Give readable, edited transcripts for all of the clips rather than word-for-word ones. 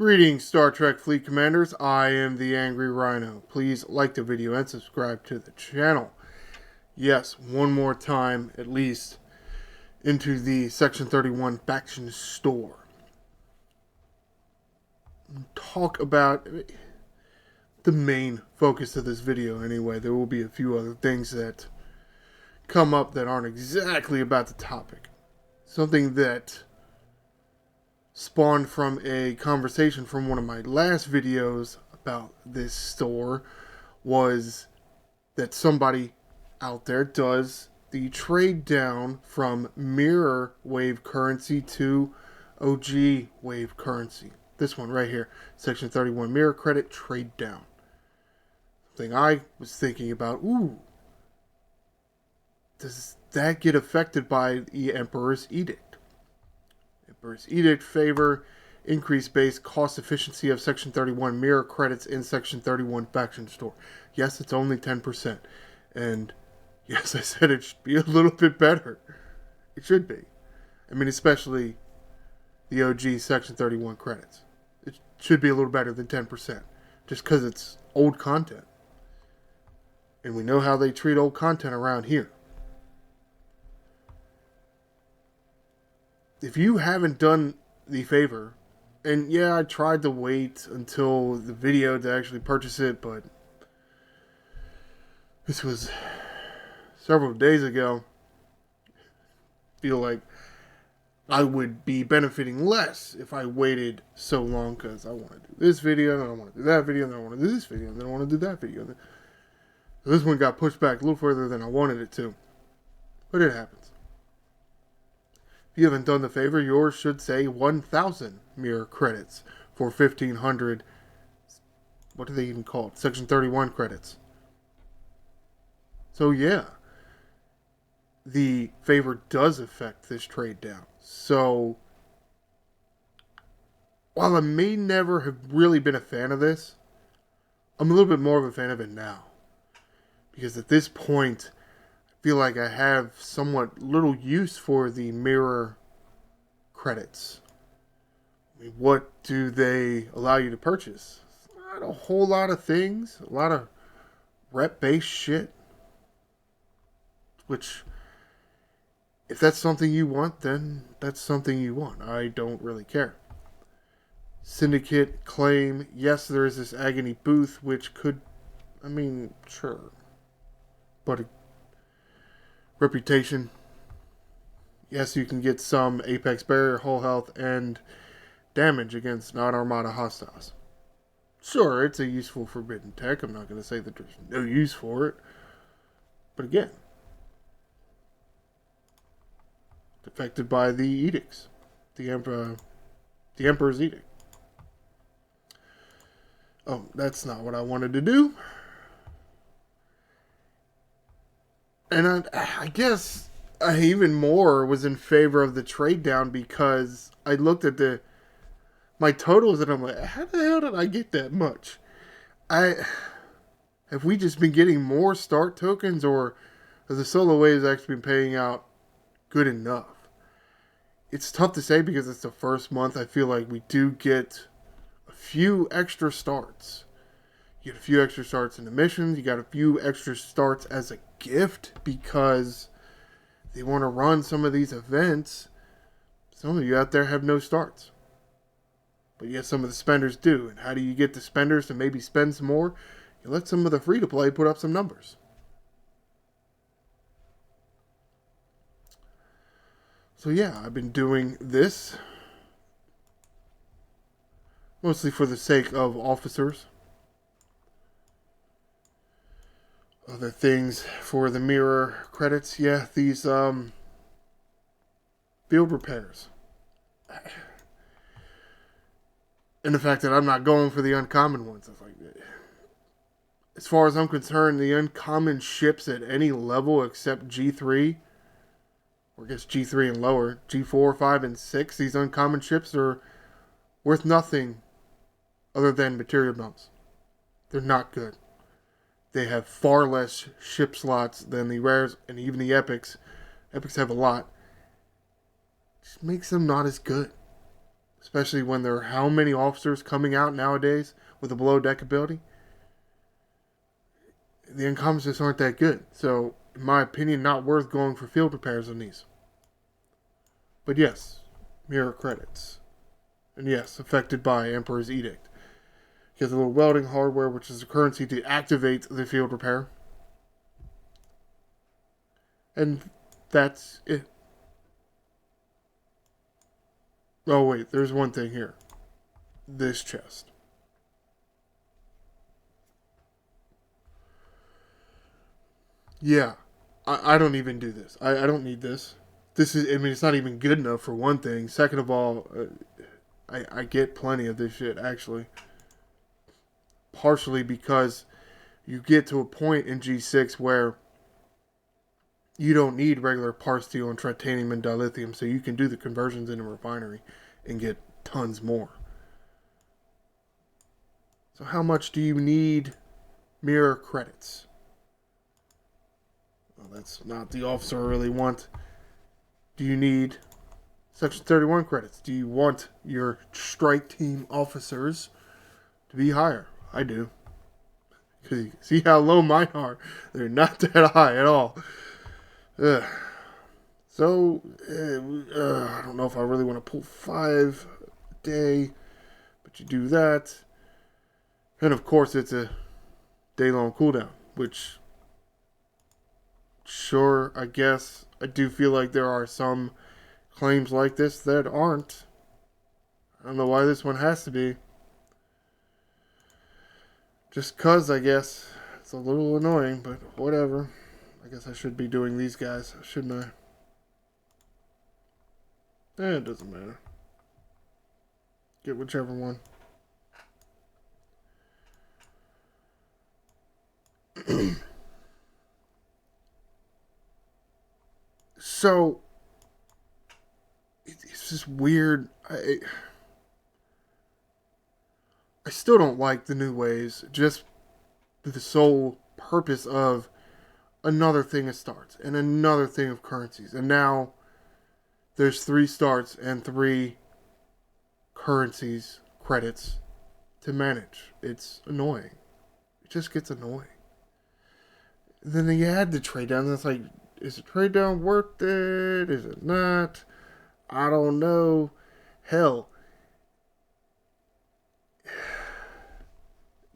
Greetings, Star Trek Fleet Commanders. I am the Angry Rhino. Please like the video and subscribe to the channel. Yes, one more time at least into the Section 31 faction store. Talk about the main focus of this video anyway. There will be a few other things that come up that aren't exactly about the topic. Something that spawned from a conversation from one of my last videos about this store was that somebody out there does the trade down from mirror wave currency to OG wave currency. This one right here, Section 31 mirror credit trade down. Something I was thinking about, does that get affected by the Emperor's Edict? Emperor's Edict favor increased base cost efficiency of Section 31 mirror credits in Section 31 faction store. Yes, it's only 10%. And yes, I said it should be a little bit better. It should be. I mean, especially the OG Section 31 credits. It should be a little better than 10%. Just because it's old content. And we know how they treat old content around here. If you haven't done the favor, and yeah, I tried to wait until the video to actually purchase it, but this was several days ago. I feel like I would be benefiting less if I waited so long, because I want to do this video, and then I want to do that video, and then I want to do this video, and then I want to do that video. So this one got pushed back a little further than I wanted it to. But it happens. If you haven't done the favor, yours should say 1,000 mirror credits for 1,500. What do they even call it? Section 31 credits. So yeah, the favor does affect this trade down. So while I may never have really been a fan of this, I'm a little bit more of a fan of it now. Because at this point, I feel like I have somewhat little use for the mirror credits. I mean, what do they allow you to purchase? Not a whole lot of things. A lot of rep-based shit. Which, if that's something you want, then that's something you want. I don't really care. Syndicate claim, yes, there is this agony booth, which could, I mean, sure. But reputation. Yes, you can get some Apex barrier, hull health, and damage against non-armada hostiles. Sure, it's a useful forbidden tech. I'm not going to say that there's no use for it. But again, it's affected by the edicts. The Emperor's Edict. Oh, that's not what I wanted to do. And I guess I even more was in favor of the trade down because I looked at my totals and I'm like, how the hell did I get that much? Have we just been getting more start tokens, or has the solo waves actually been paying out good enough? It's tough to say because it's the first month. I feel like we do get a few extra starts. You get a few extra starts in the missions. You got a few extra starts as a gift because they want to run some of these events. Some of you out there have no starts. But yet some of the spenders do. And how do you get the spenders to maybe spend some more? You let some of the free-to-play put up some numbers. So yeah, I've been doing this mostly for the sake of officers. Other things for the mirror credits, yeah, these field repairs. And the fact that I'm not going for the uncommon ones. It's like, as far as I'm concerned, the uncommon ships at any level except G3, or I guess G3 and lower, G4, 5, and 6, these uncommon ships are worth nothing other than material dumps. They're not good. They have far less ship slots than the rares and even the epics. Epics have a lot. Just makes them not as good. especially when there are how many officers coming out nowadays with a below deck ability. The incomes just aren't that good. So, in my opinion, not worth going for field repairs on these. But yes, mirror credits. And yes, affected by Emperor's Edict. You get a little welding hardware, which is a currency to activate the field repair. And that's it. Oh wait, there's one thing here. This chest. Yeah, I don't even do this. I don't need this. This is, I mean, it's not even good enough for one thing. Second of all, I get plenty of this shit, actually. Partially because you get to a point in G6 where you don't need regular par steel and titanium and dilithium, so you can do the conversions in a refinery and get tons more. So how much do you need mirror credits? Well, that's not the officer I really want. Do you need Section 31 credits? Do you want your strike team officers to be higher? I do. Because you see how low mine are. They're not that high at all. Ugh. So, I don't know if I really want to pull 5 a day, but you do that. And of course, it's a day-long cooldown, which, sure, I guess, I do feel like there are some claims like this that aren't. I don't know why this one has to be. Just cause, I guess. It's a little annoying, but whatever. I guess I should be doing these guys, shouldn't I? It doesn't matter. Get whichever one. So, it's just weird. I still don't like the new ways, just for the sole purpose of another thing of starts and another thing of currencies. And now there's 3 starts and 3 currencies, credits to manage. It's annoying. It just gets annoying. And then you add the trade down, and it's like, is the trade down worth it? Is it not? I don't know. Hell,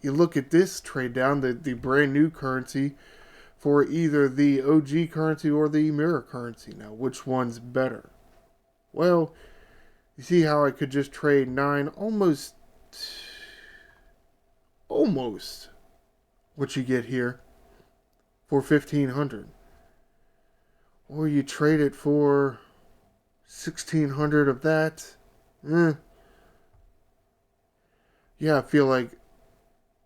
you look at this trade down, the brand new currency for either the OG currency or the mirror currency. Now, which one's better? Well, you see how I could just trade 9, almost what you get here for 1,500. Or you trade it for 1,600 of that. Yeah, I feel like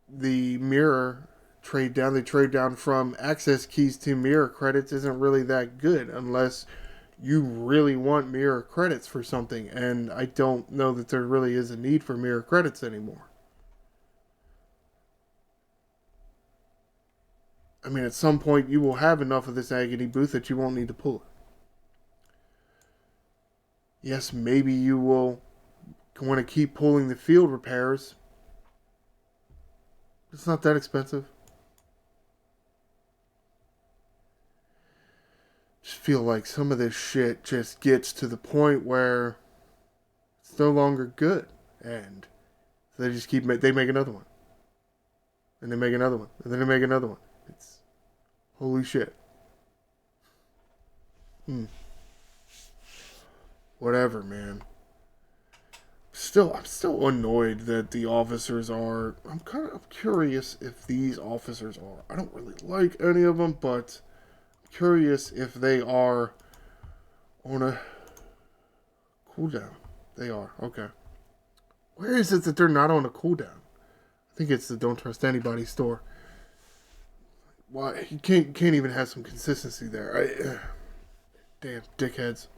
the mirror trade down from access keys to mirror credits isn't really that good unless you really want mirror credits for something, and I don't know that there really is a need for mirror credits anymore. I mean, at some point you will have enough of this agony booth that you won't need to pull it. Yes, maybe you will want to keep pulling the field repairs. It's not that expensive. Just feel like some of this shit just gets to the point where it's no longer good, and so they just they make another one, and they make another one, and then they make another one. It's holy shit. Whatever, man. I'm still annoyed that the officers are. I'm curious if these officers are. I don't really like any of them, but I'm curious if they are on a cooldown. They are. Okay. Where is it that they're not on a cooldown? I think it's the Don't Trust Anybody store. Why you can't even have some consistency there? Damn dickheads.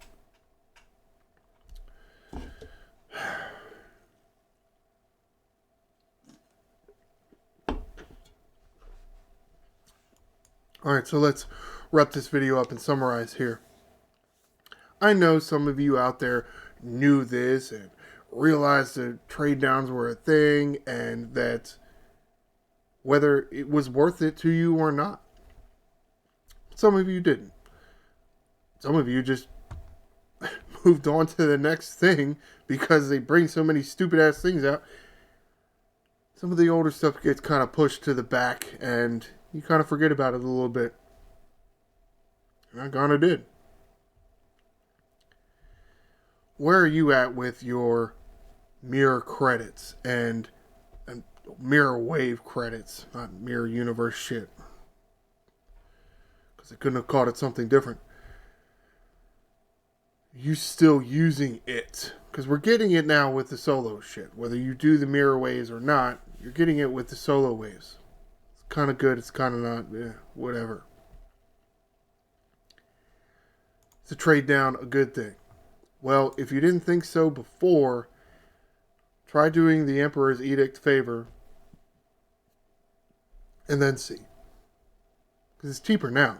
Alright, so let's wrap this video up and summarize here. I know some of you out there knew this and realized that trade downs were a thing and that whether it was worth it to you or not. Some of you didn't. Some of you just moved on to the next thing because they bring so many stupid ass things out. Some of the older stuff gets kind of pushed to the back and you kind of forget about it a little bit. And I kind of did. Where are you at with your mirror credits and mirror wave credits, not mirror universe shit? Because I couldn't have called it something different. You still using it? Because we're getting it now with the solo shit. Whether you do the mirror waves or not, you're getting it with the solo waves. It's kind of good, it's kind of not, whatever. Is a trade down a good thing? Well, if you didn't think so before, try doing the Emperor's Edict favor and then see. Because it's cheaper now.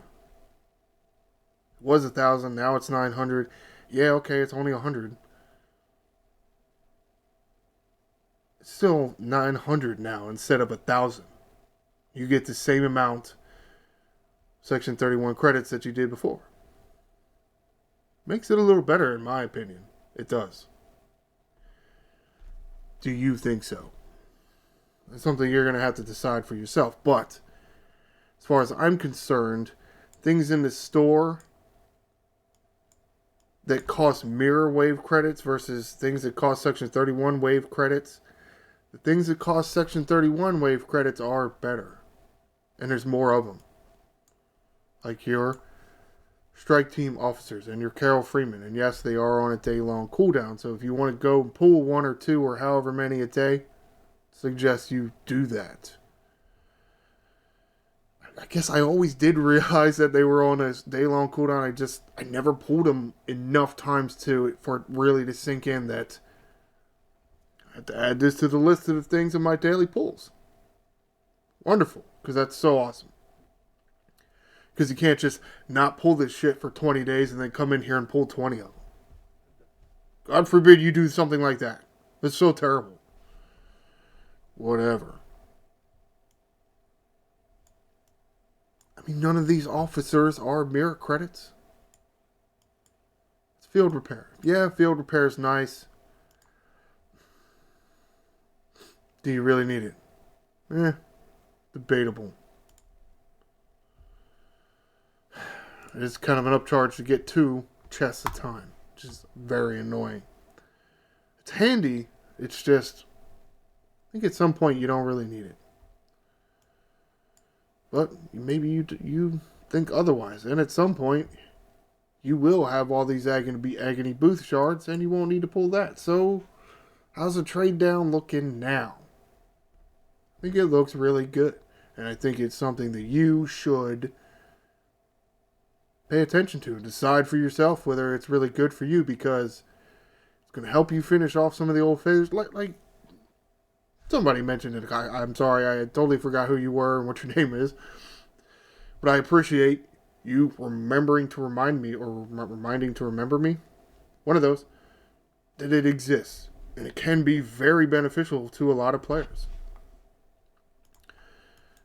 It was 1,000, now it's 900. Yeah, okay, it's only 100. It's still 900 now instead of 1,000. You get the same amount Section 31 credits that you did before. Makes it a little better in my opinion. It does. Do you think so? That's something you're going to have to decide for yourself. But as far as I'm concerned, things in the store that cost mirror wave credits versus things that cost Section 31 wave credits, the things that cost Section 31 wave credits are better. And there's more of them. Like your strike team officers and your Carol Freeman. And yes, they are on a day-long cooldown. So if you want to go pull 1 or 2 or however many a day, suggest you do that. I guess I always did realize that they were on a day-long cooldown. I never pulled them enough times for it really to sink in that I have to add this to the list of things in my daily pulls. Wonderful, because that's so awesome. Because you can't just not pull this shit for 20 days and then come in here and pull 20 of them. God forbid you do something like that. That's so terrible. Whatever. I mean, none of these officers are mirror credits. It's field repair. Yeah, field repair is nice. Do you really need it? Debatable. It's kind of an upcharge to get 2 chests at a time, which is very annoying. It's handy, it's just, I think at some point you don't really need it. But maybe you think otherwise, and at some point you will have all these agony booth shards, and you won't need to pull that. So, how's the trade down looking now? I think it looks really good, and I think it's something that you should pay attention to and decide for yourself whether it's really good for you, because it's going to help you finish off some of the old favors. Like somebody mentioned it. I'm sorry, I totally forgot who you were and what your name is. But I appreciate you remembering to remind me, or reminding to remember me, one of those, that it exists. And it can be very beneficial to a lot of players.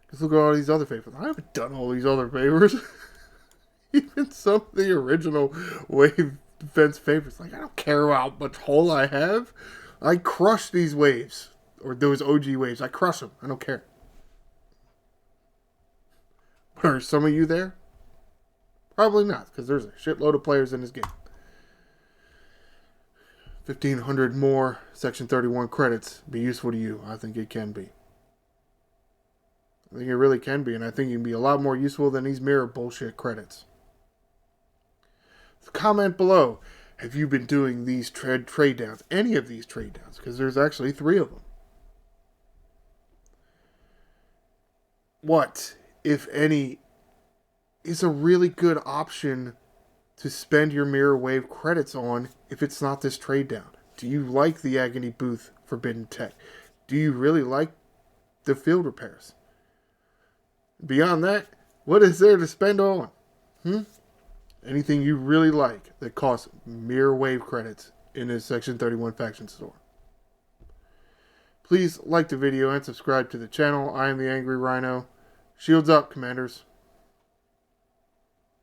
Because look at all these other favors. I haven't done all these other favors. Even some of the original wave defense favors. Like, I don't care how much hull I have. I crush these waves. Or those OG waves. I crush them. I don't care. Are some of you there? Probably not. Because there's a shitload of players in this game. 1,500 more Section 31 credits be useful to you. I think it can be. I think it really can be. And I think it can be a lot more useful than these mirror bullshit credits. Comment below. Have you been doing these trade downs? Any of these trade downs? Because there's actually 3 of them. What, if any, is a really good option to spend your mirror wave credits on if it's not this trade down? Do you like the Agony Booth Forbidden Tech? Do you really like the field repairs? Beyond that, what is there to spend on? Anything you really like that costs mirror wave credits in a Section 31 faction store? Please like the video and subscribe to the channel. I am the Angry Rhino. Shields up, Commanders.